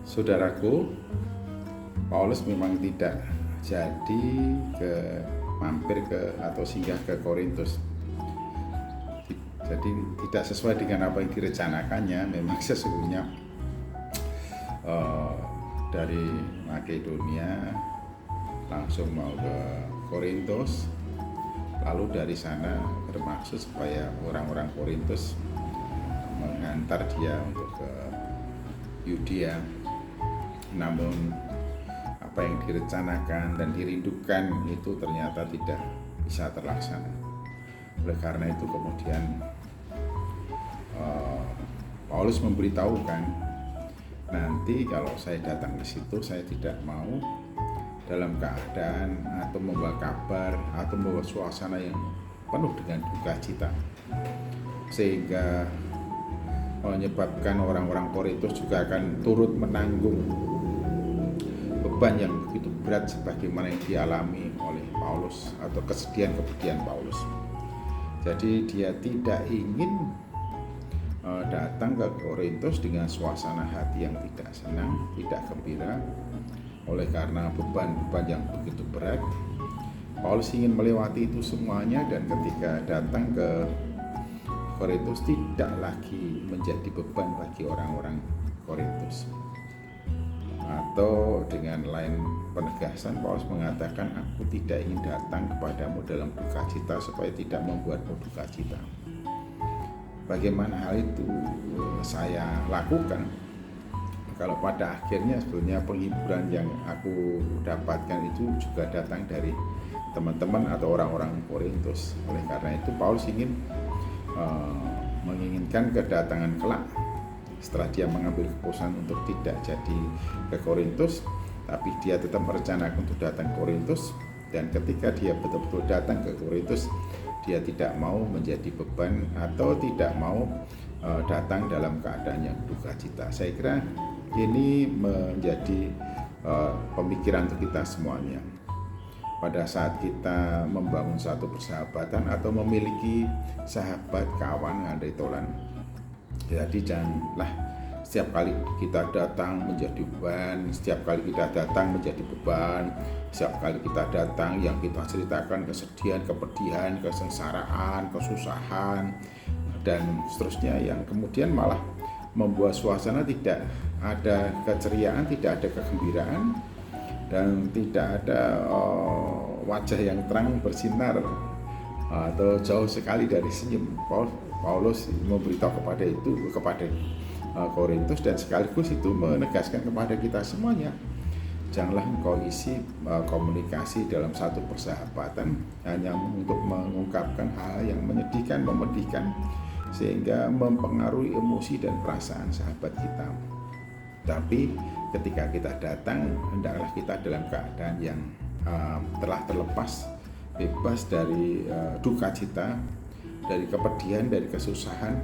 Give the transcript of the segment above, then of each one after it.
Saudaraku, Paulus memang tidak jadi mampir ke atau singgah ke Korintus. Jadi tidak sesuai dengan apa yang direncanakannya. Memang sesungguhnya dari Makedonia langsung mau ke Korintus, lalu dari sana bermaksud supaya orang-orang Korintus mengantar dia untuk ke Yudea. Namun apa yang direncanakan dan dirindukan itu ternyata tidak bisa terlaksana. Oleh karena itu kemudian Paulus memberitahukan, nanti kalau saya datang ke situ saya tidak mau dalam keadaan atau membawa kabar atau membawa suasana yang penuh dengan duka cita, sehingga menyebabkan orang-orang Korintus juga akan turut menanggung beban yang begitu berat sebagaimana yang dialami oleh Paulus atau kesedihan Paulus. Jadi dia tidak ingin datang ke Korintus dengan suasana hati yang tidak senang, tidak gembira. Oleh karena beban-beban yang begitu berat, Paulus ingin melewati itu semuanya, dan ketika datang ke Korintus tidak lagi menjadi beban bagi orang-orang Korintus. Atau dengan lain penegasan, Paulus mengatakan, aku tidak ingin datang kepadamu dalam duka cita supaya tidak membuatmu duka cita. Bagaimana hal itu saya lakukan? Kalau pada akhirnya sebenarnya penghiburan yang aku dapatkan itu juga datang dari teman-teman atau orang-orang Korintus. Oleh karena itu Paulus menginginkan kedatangan kelak setelah dia mengambil keputusan untuk tidak jadi ke Korintus, tapi dia tetap merencanakan untuk datang ke Korintus. Dan ketika dia betul-betul datang ke Korintus, dia tidak mau menjadi beban atau tidak mau datang dalam keadaan yang duka cita. Saya kira ini menjadi pemikiran untuk kita semuanya. Pada saat kita membangun satu persahabatan atau memiliki sahabat, kawan, andai tolan, jadi janganlah setiap kali kita datang menjadi beban, setiap kali kita datang menjadi beban, setiap kali kita datang yang kita ceritakan kesedihan, kepedihan, kesengsaraan, kesusahan, dan seterusnya, yang kemudian malah membuat suasana tidak ada keceriaan, tidak ada kegembiraan, dan tidak ada wajah yang terang bersinar atau jauh sekali dari senyum. Paulus memberitahu kepada Korintus, dan sekaligus itu menegaskan kepada kita semuanya, janganlah engkau isi komunikasi dalam satu persahabatan hanya untuk mengungkapkan hal yang menyedihkan, memedihkan, sehingga mempengaruhi emosi dan perasaan sahabat kita. Tapi ketika kita datang, hendaklah kita dalam keadaan yang telah terlepas, bebas dari duka cita, dari kepedihan, dari kesusahan,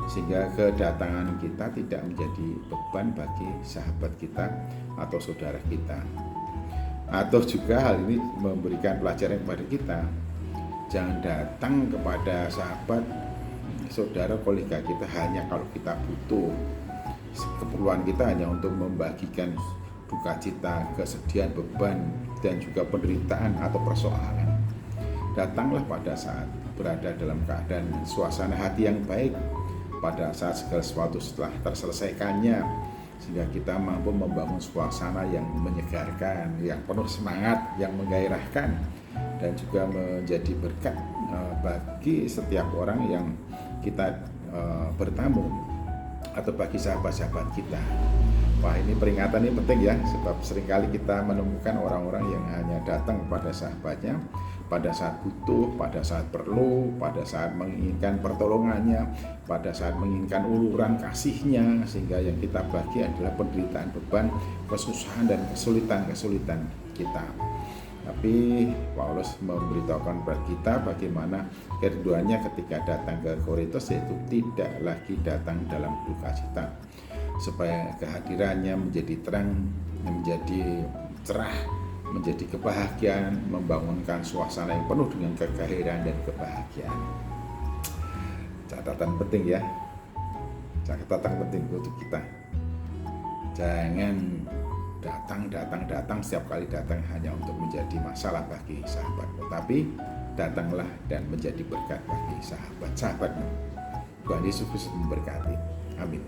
sehingga kedatangan kita tidak menjadi beban bagi sahabat kita atau saudara kita. Atau juga hal ini memberikan pelajaran kepada kita, jangan datang kepada sahabat, saudara, kolega kita hanya kalau kita butuh. Keperluan kita hanya untuk membagikan duka cita, kesedihan, beban, dan juga penderitaan atau persoalan. Datanglah pada saat berada dalam keadaan suasana hati yang baik, pada saat segala sesuatu setelah terselesaikannya, sehingga kita mampu membangun suasana yang menyegarkan, yang penuh semangat, yang menggairahkan, dan juga menjadi berkat bagi setiap orang yang kita bertamu atau bagi sahabat-sahabat kita. Wah, ini peringatan ini penting ya, sebab seringkali kita menemukan orang-orang yang hanya datang kepada sahabatnya pada saat butuh, pada saat perlu, pada saat menginginkan pertolongannya, pada saat menginginkan uluran kasihnya, sehingga yang kita bagi adalah penderitaan, beban, kesusahan, dan kesulitan-kesulitan kita. Tapi Paulus memberitahukan kepada kita bagaimana kerinduannya ketika datang ke Korintus, yaitu tidak lagi datang dalam duka cita, supaya kehadirannya menjadi terang, menjadi cerah, menjadi kebahagiaan, membangunkan suasana yang penuh dengan kegembiraan dan kebahagiaan. Catatan penting ya, catatan penting untuk kita. Jangan datang setiap kali datang hanya untuk menjadi masalah bagi sahabatmu, tapi datanglah dan menjadi berkat bagi sahabat-sahabatmu. Tuhan Yesus Kristus memberkati. Amin.